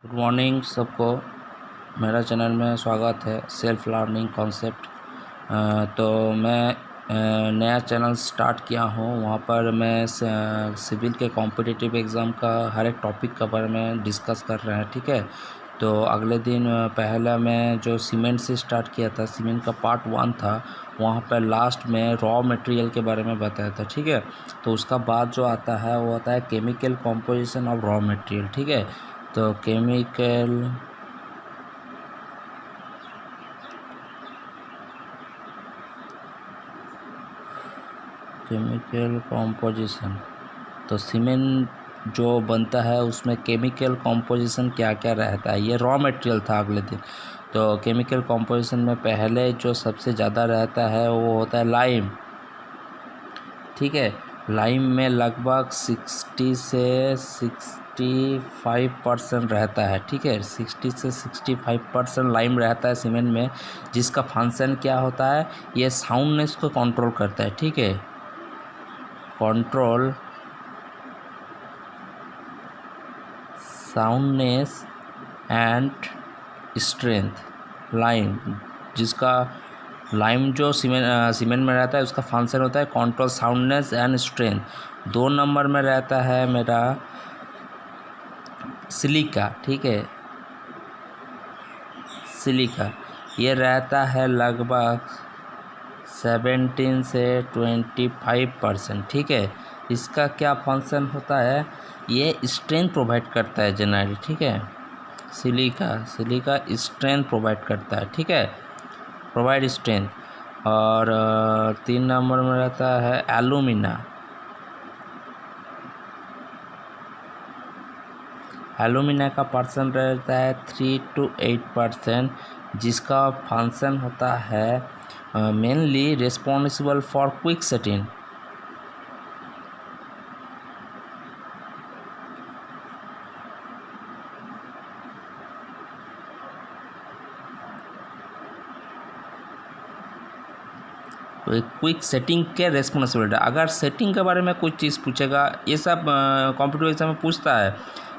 Good morning सबको। मेरा channel में स्वागत है सेल्फ लर्निंग कॉन्सेप्ट। तो मैं नया चैनल स्टार्ट किया हूँ। वहाँ पर मैं सिविल के कॉम्पिटिटिव एग्ज़ाम का हर एक टॉपिक के बारे में डिस्कस कर रहे हैं, ठीक है। तो अगले दिन पहला मैं जो सीमेंट से स्टार्ट किया था, सीमेंट का पार्ट 1 था, वहाँ पर लास्ट में रॉ मटेरियल के बारे में बताया था, ठीक है। तो उसका बाद जो आता है वो आता है chemical composition of raw material, ठीक है। तो केमिकल कॉम्पोजिशन, तो सीमेंट जो बनता है उसमें केमिकल कॉम्पोजिशन क्या क्या रहता है, ये रॉ मटेरियल था अगले दिन। तो केमिकल कॉम्पोजिशन में पहले जो सबसे ज़्यादा रहता है वो होता है लाइम, ठीक है। लाइम में लगभग 60 से 65% रहता है, ठीक है। 60 से 65% लाइम रहता है सीमेंट में, जिसका फंक्शन क्या होता है, ये साउंडनेस को कंट्रोल करता है, ठीक है। Control soundness and strength. Lime जिसका लाइम जो सीमेंट में रहता है उसका फंक्शन होता है control soundness and strength. 2 number में रहता है मेरा सिलिका, ठीक है। सिलिका ये रहता है लगभग 17 से 25%, ठीक है। इसका क्या फंक्शन होता है, ये स्ट्रेंथ प्रोवाइड करता है जनरली, ठीक है। सिलिका स्ट्रेंथ प्रोवाइड करता है, ठीक है, प्रोवाइड स्ट्रेंथ। और 3 नंबर में रहता है एलुमिना। एलुमिना का परसेंट रहता है 3 to 8%, जिसका फंक्शन होता है mainly responsible for quick setting. Quick setting के रेस्पॉन्सिबिलिटी। अगर सेटिंग के बारे में कुछ चीज़ पूछेगा, ये सब कॉम्पिटिटिव एग्जाम में पूछता है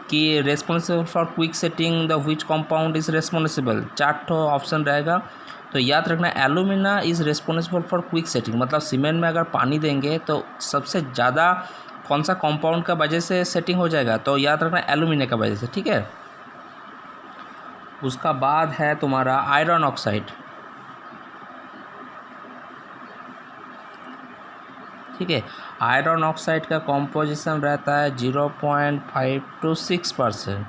कि responsible for quick setting the which compound is responsible, 4 option रहेगा। तो याद रखना alumina is responsible for quick setting, मतलब सीमेंट में अगर पानी देंगे तो सबसे ज़्यादा कौन सा कंपाउंड का वजह से सेटिंग हो जाएगा, तो याद रखना एलुमिना का वजह से, ठीक है। उसका बाद है तुम्हारा आयरन ऑक्साइड, ठीक है। आयरन ऑक्साइड का कॉम्पोजिशन रहता है 0.5 to 6%।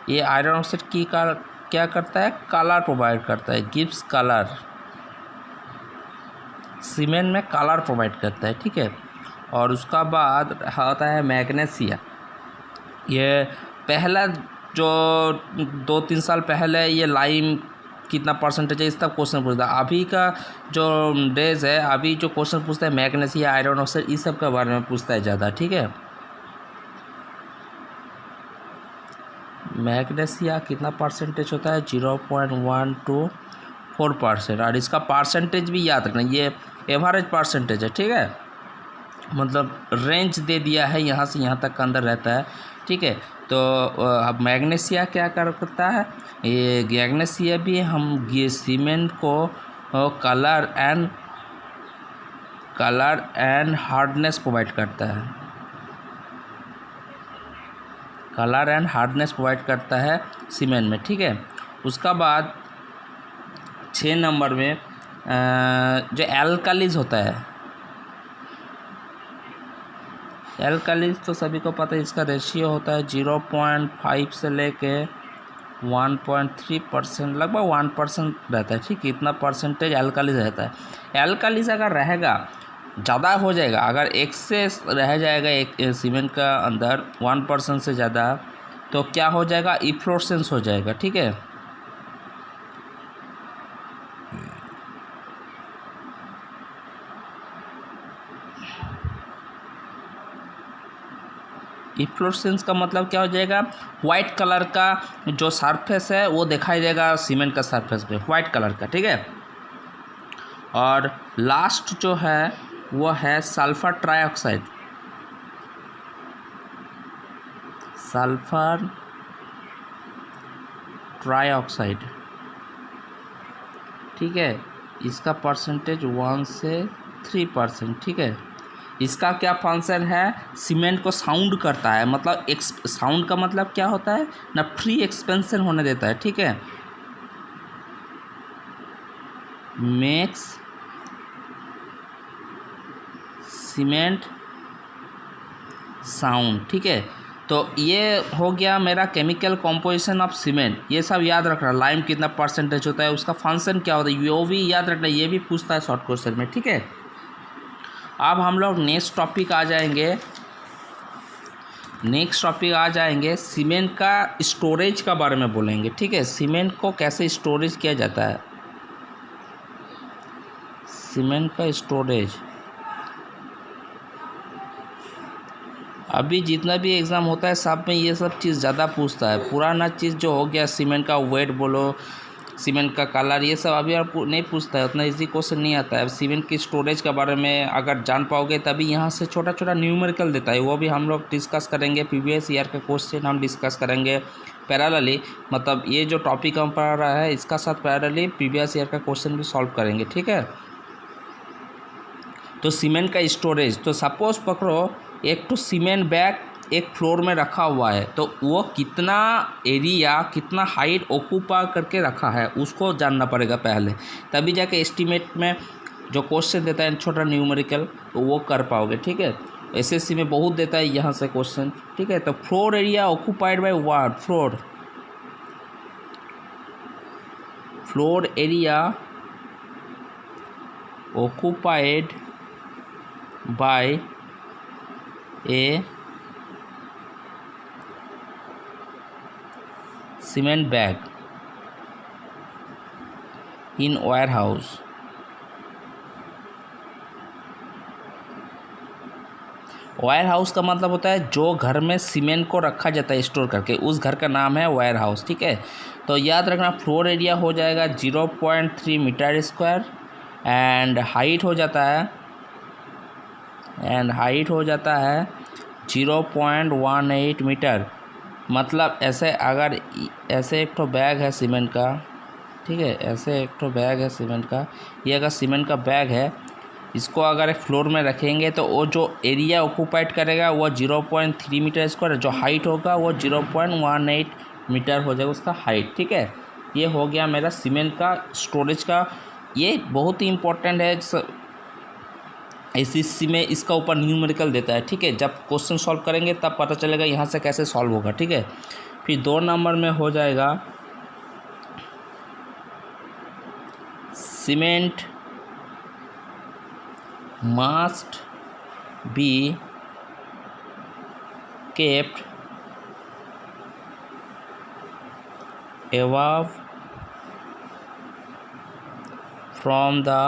ये आयरन ऑक्साइड की क्या करता है, कलर प्रोवाइड करता है, गिव्स कलर, सीमेंट में कलर प्रोवाइड करता है, ठीक है। और उसका बाद होता है मैग्नीशिया। ये पहला जो 2-3 साल पहले ये लाइम कितना परसेंटेज है इसका क्वेश्चन पूछता है। अभी का जो डेज है, अभी जो क्वेश्चन पूछता है मैग्नीशिया, आयरन ऑक्साइड, इस सब के बारे में पूछता है ज़्यादा, ठीक है। मैग्नीशिया कितना परसेंटेज होता है, 0.1 to 4%। और इसका परसेंटेज भी याद रखना, ये एवरेज परसेंटेज है, ठीक है, मतलब रेंज दे दिया है, यहाँ से यहाँ तक का अंदर रहता है, ठीक है। तो अब मैग्नीशिया क्या करता है, ये मैग्नीशिया भी हम ये सीमेंट को कलर एंड हार्डनेस प्रोवाइड करता है, कलर एंड हार्डनेस प्रोवाइड करता है सीमेंट में, ठीक है। उसका बाद 6 नंबर में जो एल्कालीज होता है, एल्कालीज तो सभी को पता है, इसका रेशियो होता है 0.5 से लेके 1.3%, लगभग 1% रहता है, ठीक है। इतना परसेंटेज एल्कालीज रहता है। एल्कालीज अगर रहेगा ज़्यादा हो जाएगा, अगर एक से रह जाएगा एक सीमेंट का अंदर 1% से ज़्यादा, तो क्या हो जाएगा, इफ्लोरेसेंस हो जाएगा, ठीक है। इफ्लोरेसेंस का मतलब क्या हो जाएगा, वाइट कलर का जो सरफेस है वो दिखाई देगा सीमेंट का सरफेस पे, वाइट कलर का, ठीक है। और लास्ट जो है वो है सल्फर ट्राइऑक्साइड। सल्फर ट्राईऑक्साइड, ठीक है, इसका परसेंटेज 1 से 3%, ठीक है। इसका क्या फंक्शन है, सीमेंट को साउंड करता है, मतलब साउंड का मतलब क्या होता है ना, फ्री एक्सपेंशन होने देता है, ठीक है, मेक्स सीमेंट साउंड, ठीक है। तो ये हो गया मेरा केमिकल कॉम्पोजिशन ऑफ सीमेंट, ये सब याद रखना, लाइम कितना परसेंटेज होता है, उसका फंक्शन क्या होता है, वो भी याद रखना, ये भी पूछता है शॉर्ट क्वेश्चन में, ठीक है। अब हम लोग नेक्स्ट टॉपिक आ जाएंगे, सीमेंट का स्टोरेज का बारे में बोलेंगे, ठीक है, सीमेंट को कैसे स्टोरेज किया जाता है, सीमेंट का स्टोरेज। अभी जितना भी एग्ज़ाम होता है सब में ये सब चीज़ ज़्यादा पूछता है, पुराना चीज़ जो हो गया सीमेंट का वेट बोलो, सीमेंट का कलर, ये सब अभी आप नहीं पूछता है, उतना इजी क्वेश्चन नहीं आता है। सीमेंट की स्टोरेज के बारे में अगर जान पाओगे तभी यहाँ से छोटा छोटा न्यूमेरिकल देता है, वो भी हम लोग डिस्कस करेंगे, प्रीवियस ईयर के क्वेश्चन हम डिस्कस करेंगे पैरेलली, मतलब ये जो टॉपिक हम पढ़ रहा है इसका साथ पैरेलली प्रीवियस ईयर का क्वेश्चन भी सॉल्व करेंगे, ठीक है। तो सीमेंट का स्टोरेज, तो सपोज पकड़ो एक तो सीमेंट बैग एक फ्लोर में रखा हुआ है, तो वो कितना एरिया कितना हाइट ऑक्यूपाई करके रखा है उसको जानना पड़ेगा पहले, तभी जाके एस्टीमेट में जो क्वेश्चन देता है छोटा न्यूमेरिकल तो वो कर पाओगे, ठीक है। एसएससी में बहुत देता है यहाँ से क्वेश्चन, ठीक है। तो floor area occupied by what, floor area occupied by a cement bag in warehouse. Wire house का मतलब होता है जो घर में सीमेंट को रखा जाता है स्टोर करके, उस घर का नाम है वायर हाउस, ठीक है। तो याद रखना फ्लोर एरिया हो जाएगा 0.3 मीटर स्क्वायर एंड हाइट हो जाता है 0.18 मीटर। मतलब ऐसे अगर ऐसे एक तो बैग है सीमेंट का, ठीक है, ऐसे एक तो बैग है सीमेंट का, ये अगर सीमेंट का बैग है, इसको अगर एक फ्लोर में रखेंगे तो वो जो एरिया ऑक्यूपाइड करेगा वो 0.3 मीटर स्क्वायर, जो हाइट होगा वो 0.18 मीटर हो जाएगा उसका हाइट, ठीक है। ये हो गया मेरा सीमेंट का स्टोरेज का, ये बहुत ही इम्पोर्टेंट है, एसएससी में इसका ऊपर न्यूमेरिकल देता है, ठीक है। जब क्वेश्चन सॉल्व करेंगे तब पता चलेगा यहाँ से कैसे सॉल्व होगा, ठीक है। फिर 2 नंबर में हो जाएगा cement must be kept above from the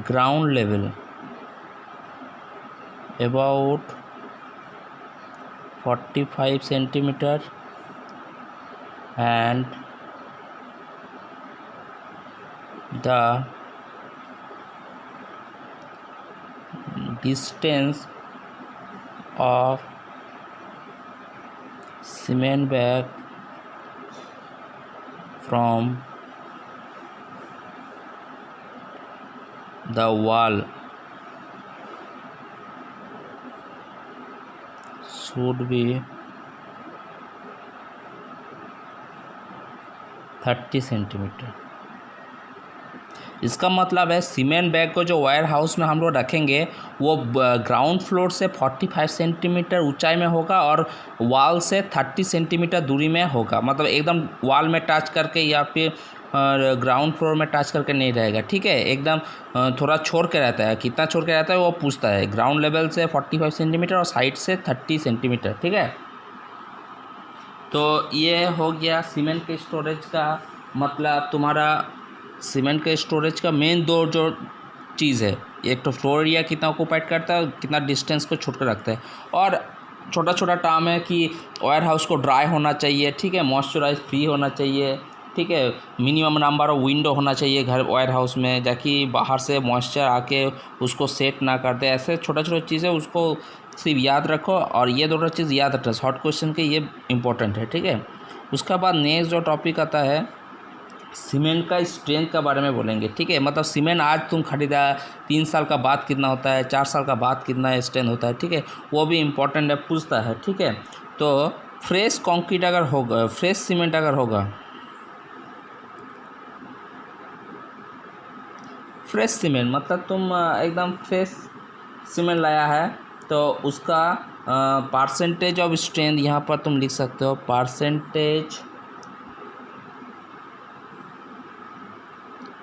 ground level about 45 centimeter and the distance of cement bag from the wall should be 30 centimetre. इसका मतलब है सीमेंट बैग को जो वायर हाउस में हम लोग रखेंगे वो ग्राउंड फ्लोर से 45 सेंटीमीटर ऊंचाई में होगा और वॉल से 30 सेंटीमीटर दूरी में होगा, मतलब एकदम वॉल में टच करके या फिर ग्राउंड फ्लोर में टच करके नहीं रहेगा, ठीक है। एकदम थोड़ा छोड़ के रहता है, कितना छोड़ के रहता है वो पूछता है, ग्राउंड लेवल से 45 सेंटीमीटर और साइड से 30 सेंटीमीटर, ठीक है। तो ये हो गया सीमेंट के स्टोरेज का, मतलब तुम्हारा सीमेंट के स्टोरेज का मेन 2 जो चीज़ है, एक तो फ्लोर एरिया कितना ऑक्यूपाइड करता है, कितना डिस्टेंस को छोड़ कर रखता है, और छोटा छोटा टर्म है कि वायर हाउस को ड्राई होना चाहिए, ठीक है, मॉइस्चराइज फ्री होना चाहिए, ठीक है, मिनिमम नंबर ऑफ विंडो होना चाहिए घर वायर हाउस में, ताकि बाहर से मॉइस्चर आके उसको सेट ना कर दे, ऐसे छोटा छोटा चीज़ें उसको सिर्फ याद रखो, और ये दोनों चीज़ याद रखना, शॉर्ट क्वेश्चन के ये इंपॉर्टेंट है, ठीक है। उसका बाद नेक्स्ट जो टॉपिक आता है सीमेंट का स्ट्रेंथ के बारे में बोलेंगे, ठीक है। मतलब सीमेंट आज तुम खरीदा, 3 साल का बाद कितना होता है, 4 साल का बाद कितना स्ट्रेंथ होता है, ठीक है, वो भी इम्पोर्टेंट है, पूछता है, ठीक है। तो फ्रेश कंक्रीट अगर होगा, फ्रेश सीमेंट अगर होगा, फ्रेश सीमेंट मतलब तुम एकदम फ्रेश सीमेंट लाया है, तो उसका परसेंटेज ऑफ स्ट्रेंथ यहाँ पर तुम लिख सकते हो, परसेंटेज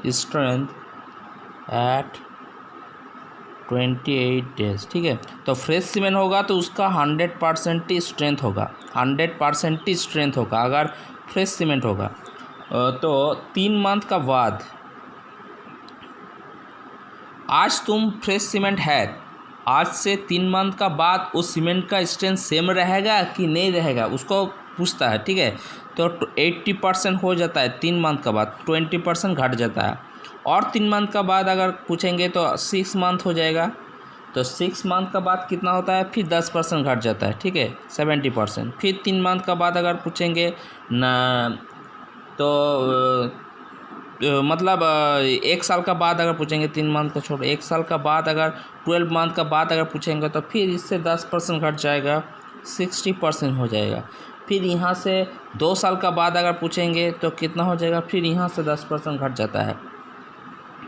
स्ट्रेंथ एट 28 डेज, ठीक है। तो फ्रेश सीमेंट होगा तो उसका 100% ही स्ट्रेंथ होगा, 100% ही स्ट्रेंथ होगा अगर फ्रेश सीमेंट होगा। तो 3 मंथ का बाद, आज तुम फ्रेश सीमेंट है, आज से 3 मंथ का बाद उस सीमेंट का स्ट्रेंथ सेम रहेगा कि नहीं रहेगा, उसको पूछता है, ठीक है। तो 80% हो जाता है 3 मंथ का बाद, 20% घट जाता है। और 3 मंथ का बाद अगर पूछेंगे तो 6 मंथ हो जाएगा, तो 6 मंथ का बाद कितना होता है, फिर 10% घट जाता है, ठीक है, 70%। फिर 3 मंथ का बाद अगर पूछेंगे ना, तो मतलब 1 साल का बाद अगर पूछेंगे, 3 मंथ का छोड़, 1 साल का बाद अगर 12 मंथ का बाद अगर पूछेंगे तो फिर इससे 10% घट जाएगा, 60% हो जाएगा। फिर यहाँ से 2 साल का बाद अगर पूछेंगे तो कितना हो जाएगा, फिर यहाँ से 10% घट जाता है,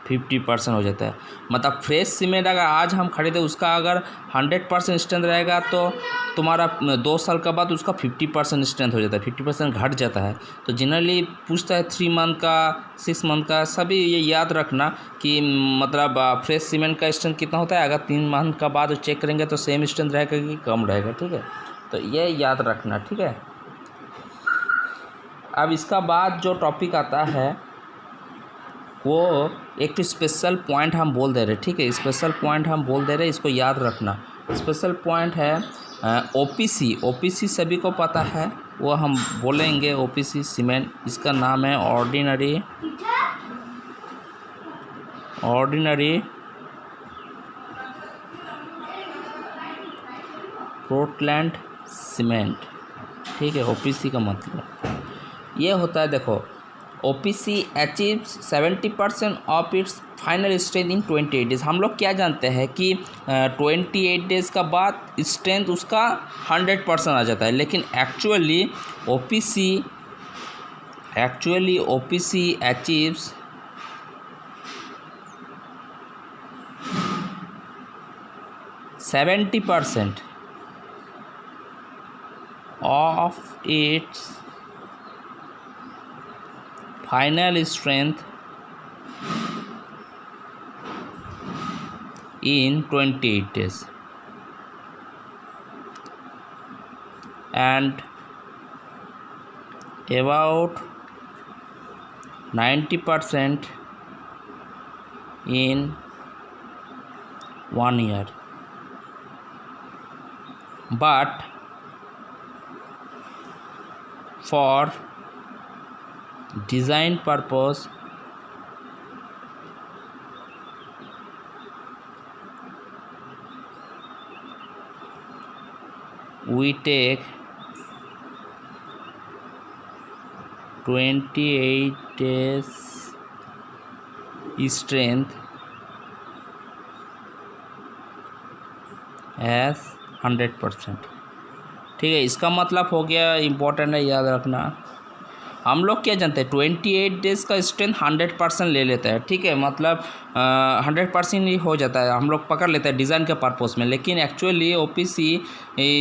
50% हो जाता है। मतलब फ्रेश सीमेंट अगर आज हम खरीदे, उसका अगर 100% स्ट्रेंथ रहेगा तो तुम्हारा 2 साल का बाद उसका 50% स्ट्रेंथ हो जाता है, 50% घट जाता है। तो जनरली पूछता है 3 मंथ का, 6 मंथ का, सभी ये याद रखना कि मतलब फ्रेश सीमेंट का स्ट्रेंथ कितना होता है। अगर 3 मंथ का बाद चेक करेंगे तो सेम स्ट्रेंथ रहेगा कि कम रहेगा, ठीक है। तो ये याद रखना, ठीक है। अब इसका बाद जो टॉपिक आता है वो एक स्पेशल पॉइंट हम बोल दे रहे, ठीक है, स्पेशल पॉइंट हम बोल दे रहे, इसको याद रखना। स्पेशल पॉइंट है ओपीसी। ओपीसी सभी को पता है, वो हम बोलेंगे ओपीसी सीमेंट। इसका नाम है ऑर्डिनरी पोर्टलैंड सीमेंट, ठीक है। ओपीसी का मतलब ये होता है, देखो, OPC achieves 70% of its final strength in 28 days. हम लोग क्या जानते हैं कि 28 डेज़ का बाद स्ट्रेंथ उसका 100% आ जाता है, लेकिन actually OPC achieves 70% of its final strength in 28 days, and about 90% in 1 year. But for design purpose we take 28 days strength as 100%, ठीक है। इसका मतलब हो गया, इम्पोर्टेंट है, याद रखना। हम लोग क्या जानते हैं, 28 डेज़ का स्ट्रेंथ 100% ले लेता है, ठीक है। मतलब 100% ही हो जाता है, हम लोग पकड़ लेते हैं डिज़ाइन के पर्पस में। लेकिन एक्चुअली OPC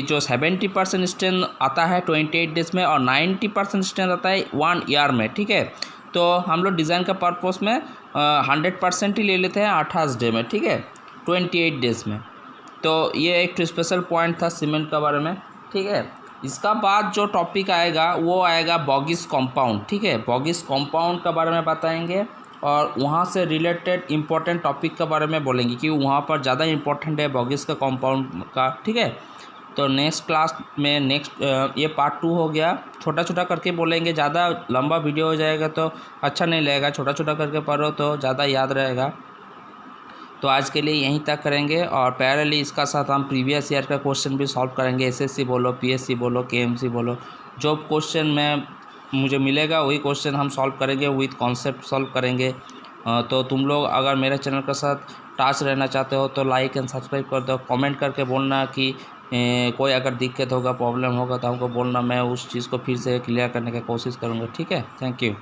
जो 70% स्ट्रेंथ आता है 28 डेज़ में, और 90% स्ट्रेंथ आता है 1 ईयर में, ठीक है। तो हम लोग डिज़ाइन के पर्पस में 100% ही ले लेते हैं 28 डे में, ठीक है, 28 डेज़ में। तो ये एक स्पेशल पॉइंट था सीमेंट के बारे में, ठीक है। इसका बाद जो टॉपिक आएगा वो आएगा बॉगिस कंपाउंड, ठीक है। बॉगिस कंपाउंड के बारे में बताएंगे, और वहाँ से रिलेटेड इम्पोर्टेंट टॉपिक के बारे में बोलेंगे कि वहाँ पर ज़्यादा इम्पोर्टेंट है बॉगिस का कंपाउंड का, ठीक है। तो नेक्स्ट क्लास में ये पार्ट 2 हो गया। छोटा छोटा करके बोलेंगे, ज़्यादा लंबा वीडियो हो जाएगा तो अच्छा नहीं लगेगा, छोटा छोटा करके पढ़ो तो ज़्यादा याद रहेगा। तो आज के लिए यहीं तक करेंगे और पैरेलली इसका साथ हम प्रीवियस ईयर का क्वेश्चन भी सॉल्व करेंगे। एसएससी बोलो, पीएससी बोलो, केएमसी बोलो, जो क्वेश्चन में मुझे मिलेगा वही क्वेश्चन हम सॉल्व करेंगे, विथ कॉन्सेप्ट सॉल्व करेंगे। तो तुम लोग अगर मेरे चैनल के साथ टच रहना चाहते हो तो लाइक एंड सब्सक्राइब कर दो। कमेंट करके बोलना कि कोई अगर दिक्कत होगा, प्रॉब्लम होगा तो हमको बोलना, मैं उस चीज़ को फिर से क्लियर करने की कोशिश करूँगा। ठीक है, थैंक यू।